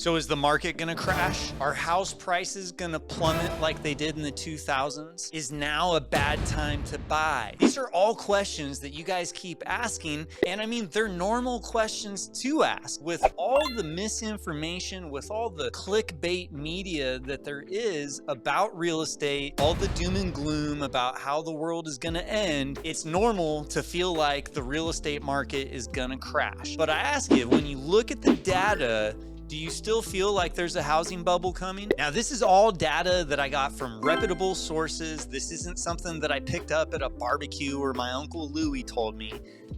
So is the market gonna crash? Are house prices gonna plummet like they did in the 2000s? Is now a bad time to buy? These are all questions that you guys keep asking, and I mean, they're normal questions to ask. With all the misinformation, with all the clickbait media that there is about real estate, all the doom and gloom about how the world is gonna end, it's normal to feel like the real estate market is gonna crash. But I ask you, when you look at the data, do you still feel like there's a housing bubble coming? Now, this is all data that I got from reputable sources. This isn't something that I picked up at a barbecue or my Uncle Louie told me.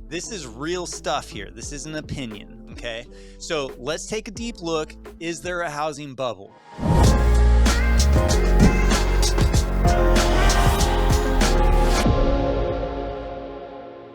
This is real stuff here. This isn't opinion, okay? So let's take a deep look. Is there a housing bubble?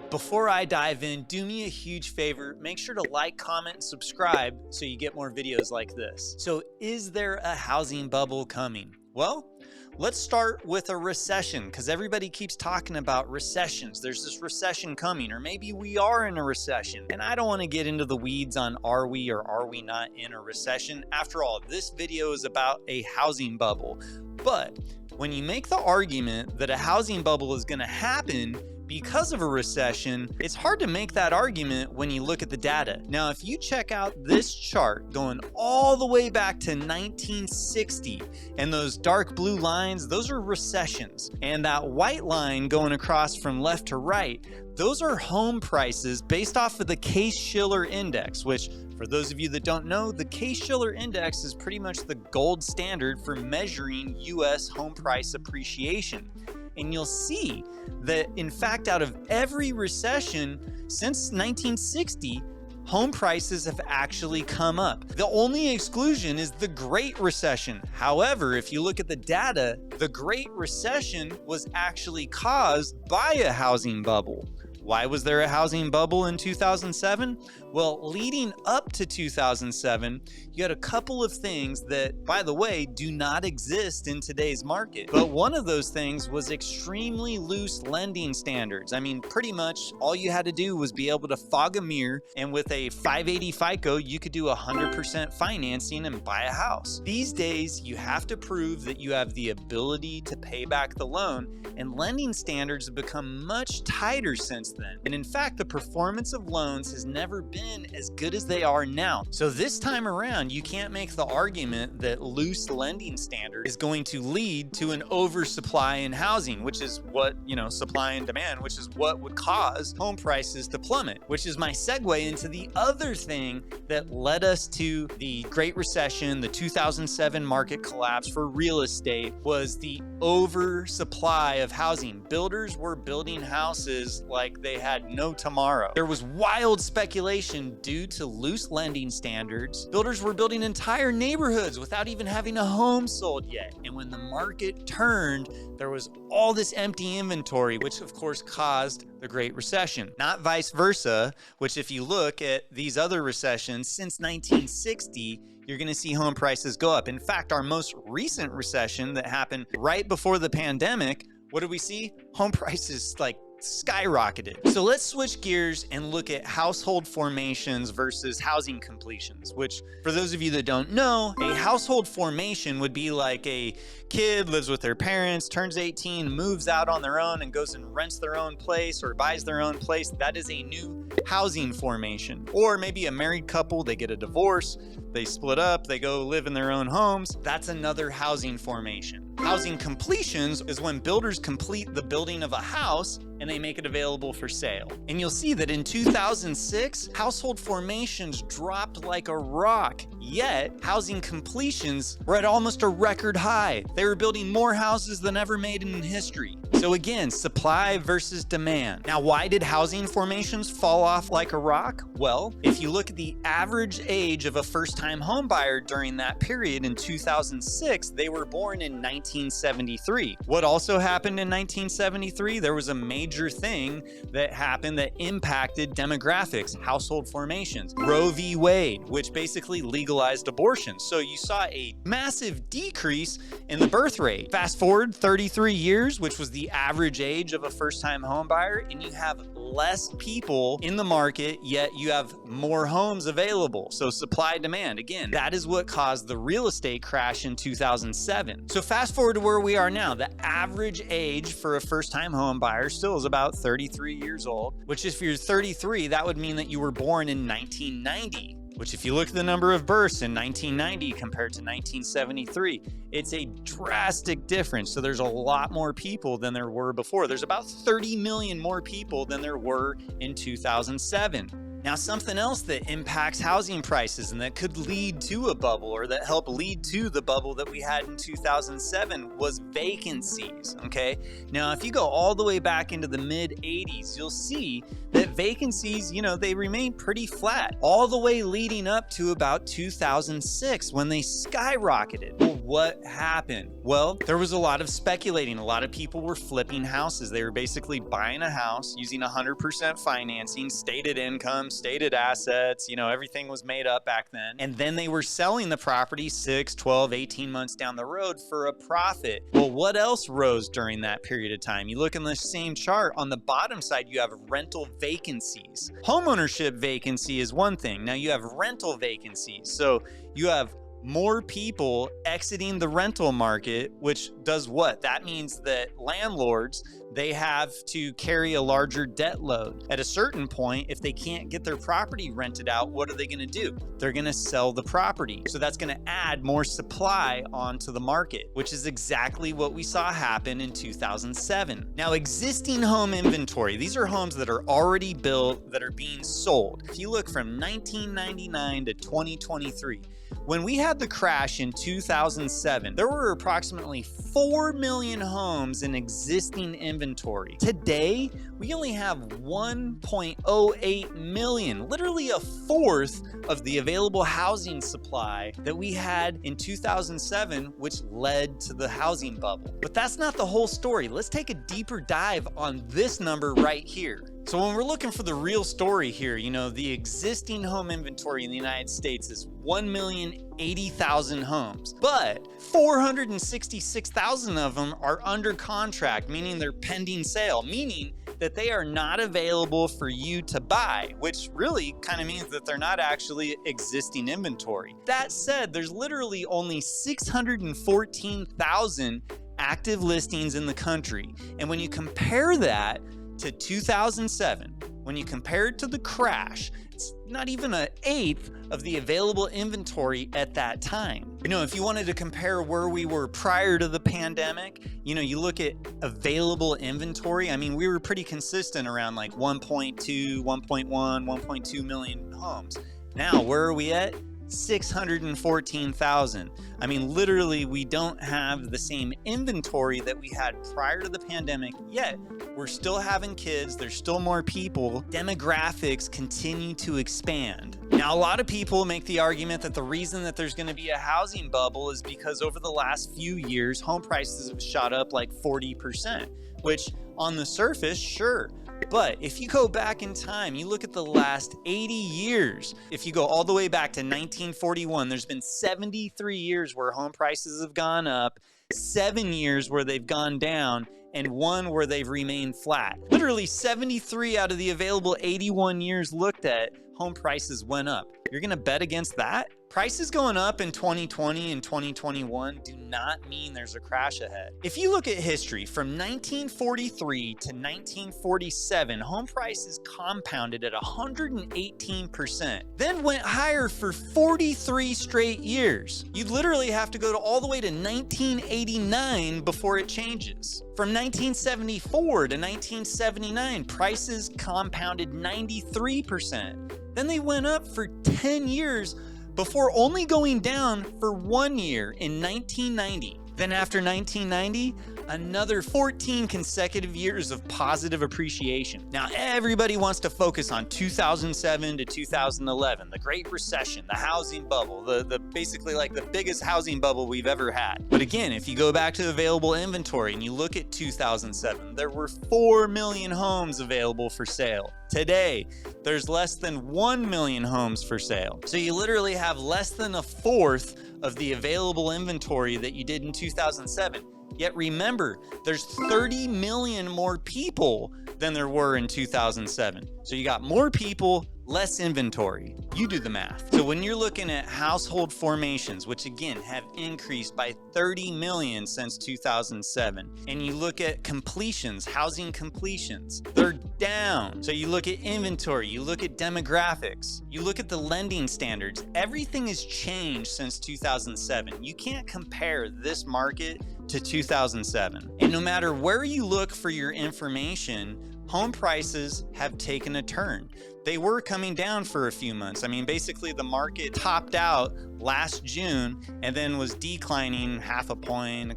Before I dive in, do me a huge favor. Make sure to like, comment, and subscribe so you get more videos like this. So is there a housing bubble coming? Well, let's start with a recession, because everybody keeps talking about recessions. There's this recession coming, or maybe we are in a recession. And I don't want to get into the weeds on are we or are we not in a recession. After all, this video is about a housing bubble. But when you make the argument that a housing bubble is going to happen because of a recession, it's hard to make that argument when you look at the data. Now, if you check out this chart going all the way back to 1960, and those dark blue lines, those are recessions. And that white line going across from left to right, those are home prices based off of the Case-Shiller index, which for those of you that don't know, the Case-Shiller index is pretty much the gold standard for measuring US home price appreciation. And you'll see that, in fact, out of every recession since 1960, home prices have actually come up. The only exclusion is the Great Recession. However, if you look at the data, the Great Recession was actually caused by a housing bubble. Why was there a housing bubble in 2007? Well, leading up to 2007, you had a couple of things that, by the way, do not exist in today's market. But one of those things was extremely loose lending standards. I mean, pretty much all you had to do was be able to fog a mirror, and with a 580 FICO, you could do 100% financing and buy a house. These days, you have to prove that you have the ability to pay back the loan, and lending standards have become much tighter since then. And in fact, the performance of loans has never been as good as they are now. So this time around, you can't make the argument that loose lending standard is going to lead to an oversupply in housing, which is what, supply and demand, which is what would cause home prices to plummet, which is my segue into the other thing that led us to the Great Recession, the 2007 market collapse for real estate, was the oversupply of housing. Builders were building houses like they had no tomorrow. There was wild speculation due to loose lending standards. Builders were building entire neighborhoods without even having a home sold yet. And when the market turned, there was all this empty inventory, which of course caused the Great Recession. Not vice versa, which if you look at these other recessions since 1960, you're going to see home prices go up. In fact, our most recent recession that happened right before the pandemic, what did we see? Home prices skyrocketed. So let's switch gears and look at household formations versus housing completions, which for those of you that don't know, a household formation would be like a kid lives with their parents, turns 18, moves out on their own and goes and rents their own place or buys their own place. That is a new housing formation. Or maybe a married couple, they get a divorce, they split up, they go live in their own homes. That's another housing formation. Housing completions is when builders complete the building of a house and they make it available for sale. And you'll see that in 2006, household formations dropped like a rock, yet housing completions were at almost a record high. They were building more houses than ever made in history. So again, supply versus demand. Now, why did housing formations fall off like a rock? Well, if you look at the average age of a first-time home buyer during that period in 2006, they were born in 1973. What also happened in 1973? There was a major thing that happened that impacted demographics, household formations. Roe v. Wade, which basically legalized abortion. So you saw a massive decrease in the birth rate. Fast forward 33 years, which was the average age of a first-time home buyer, and you have less people in the market, yet you have more homes available. So supply demand, again, that is what caused the real estate crash in 2007. So fast forward to where we are now. The average age for a first-time home buyer still is about 33 years old, which if you're 33, that would mean that you were born in 1990. Which if you look at the number of births in 1990 compared to 1973, it's a drastic difference. So there's a lot more people than there were before. There's about 30 million more people than there were in 2007. Now, something else that impacts housing prices and that could lead to a bubble, or that helped lead to the bubble that we had in 2007, was vacancies, okay? Now, if you go all the way back into the mid-'80s, you'll see that vacancies, they remain pretty flat all the way leading up to about 2006 when they skyrocketed. Well, what happened? Well, there was a lot of speculating. A lot of people were flipping houses. They were basically buying a house using 100% financing, stated income, stated assets, everything was made up back then. And then they were selling the property 6, 12, 18 months down the road for a profit. Well, what else rose during that period of time? You look in the same chart, on the bottom side, you have rental vacancies. Homeownership vacancy is one thing. Now you have rental vacancies. So you have more people exiting the rental market, which does what? That means that landlords, they have to carry a larger debt load. At a certain point, if they can't get their property rented out, what are they going to do? They're going to sell the property. So that's going to add more supply onto the market, which is exactly what we saw happen in 2007. Now, existing home inventory, these are homes that are already built that are being sold. If you look from 1999 to 2023, when we had the crash in 2007, there were approximately 4 million homes in existing inventory. Today, we only have 1.08 million, literally a fourth of the available housing supply that we had in 2007, which led to the housing bubble. But that's not the whole story. Let's take a deeper dive on this number right here. So when we're looking for the real story here, the existing home inventory in the United States is 1,080,000 homes, but 466,000 of them are under contract, meaning they're pending sale, meaning that they are not available for you to buy, which really kind of means that they're not actually existing inventory. That said, there's literally only 614,000 active listings in the country. And when you compare that to 2007, when you compare it to the crash, it's not even an eighth of the available inventory at that time. If you wanted to compare where we were prior to the pandemic, you look at available inventory. We were pretty consistent around like 1.2, 1.1, 1.2 million homes. Now, where are we at? 614,000. Literally, we don't have the same inventory that we had prior to the pandemic, yet we're still having kids, there's still more people, demographics continue to expand. Now, a lot of people make the argument that the reason that there's going to be a housing bubble is because over the last few years, home prices have shot up like 40%, which on the surface, sure. But if you go back in time, you look at the last 80 years, if you go all the way back to 1941, there's been 73 years where home prices have gone up, 7 years where they've gone down, and 1 where they've remained flat. Literally 73 out of the available 81 years looked at, home prices went up. You're gonna bet against that? Prices going up in 2020 and 2021 do not mean there's a crash ahead. If you look at history, from 1943 to 1947, home prices compounded at 118%, then went higher for 43 straight years. You literally have to go all the way to 1989 before it changes. From 1974 to 1979, prices compounded 93%. Then they went up for 10 years before only going down for 1 year in 1990. Then after 1990, another 14 consecutive years of positive appreciation. Now everybody wants to focus on 2007 to 2011, the Great Recession, the housing bubble, the basically like the biggest housing bubble we've ever had. But again, if you go back to available inventory and you look at 2007, there were 4 million homes available for sale. Today, there's less than 1 million homes for sale. So you literally have less than a fourth of the available inventory that you did in 2007. Yet remember, there's 30 million more people than there were in 2007. So you got more people, less inventory. You do the math. So when you're looking at household formations, which again have increased by 30 million since 2007, and you look at completions, housing completions, they're down. So you look at inventory, you look at demographics, you look at the lending standards, everything has changed since 2007. You can't compare this market to 2007. And no matter where you look for your information, home prices have taken a turn. They were coming down for a few months. I mean, basically the market topped out last June and then was declining half a point,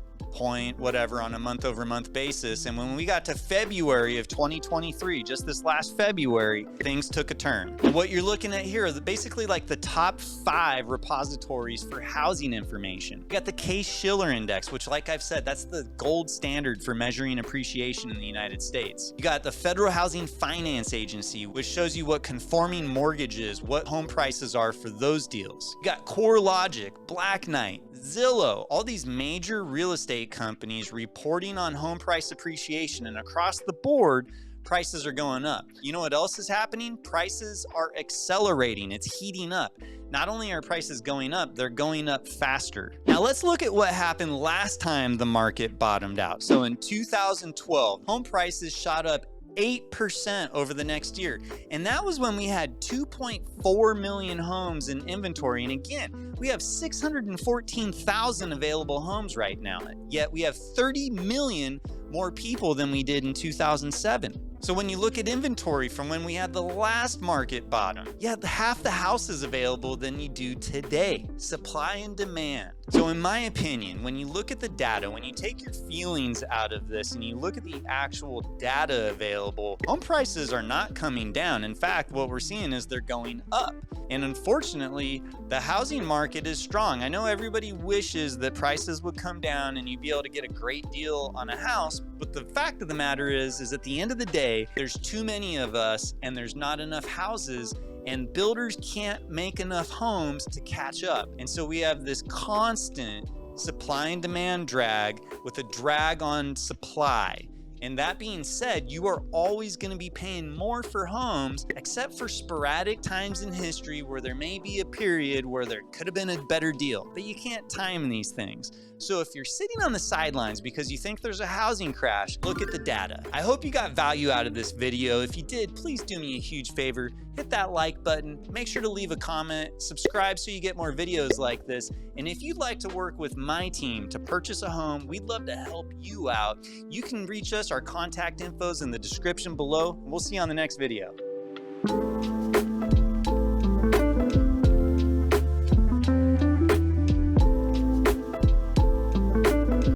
whatever, on a month-over-month basis. And when we got to February of 2023, just this last February, things took a turn. And what you're looking at here is basically like the top 5 repositories for housing information. You got the Case-Shiller Index, which, like I've said, that's the gold standard for measuring appreciation in the United States. You got the Federal Housing Finance Agency, which shows you what conforming mortgages, what home prices are for those deals. You got CoreLogic, Black Knight, Zillow, all these major real estate companies reporting on home price appreciation, and across the board, prices are going up. You know what else is happening? Prices are accelerating. It's heating up. Not only are prices going up, they're going up faster. Now let's look at what happened last time the market bottomed out. So in 2012, home prices shot up 8% over the next year. And that was when we had 2.4 million homes in inventory. And again, we have 614,000 available homes right now. Yet we have 30 million more people than we did in 2007. So when you look at inventory from when we had the last market bottom, you have half the houses available than you do today. Supply and demand. So in my opinion, when you look at the data, when you take your feelings out of this and you look at the actual data available, home prices are not coming down. In fact, what we're seeing is they're going up. And unfortunately, the housing market is strong. I know everybody wishes that prices would come down and you'd be able to get a great deal on a house, but the fact of the matter is at the end of the day, there's too many of us and there's not enough houses, and builders can't make enough homes to catch up. And so we have this constant supply and demand drag with a drag on supply. And that being said, you are always going to be paying more for homes, except for sporadic times in history where there may be a period where there could have been a better deal, but you can't time these things. So if you're sitting on the sidelines because you think there's a housing crash, look at the data. I hope you got value out of this video. If you did, please do me a huge favor. Hit that like button, make sure to leave a comment, subscribe so you get more videos like this. And if you'd like to work with my team to purchase a home, we'd love to help you out. You can reach us. Our contact info's in the description below. We'll see you on the next video.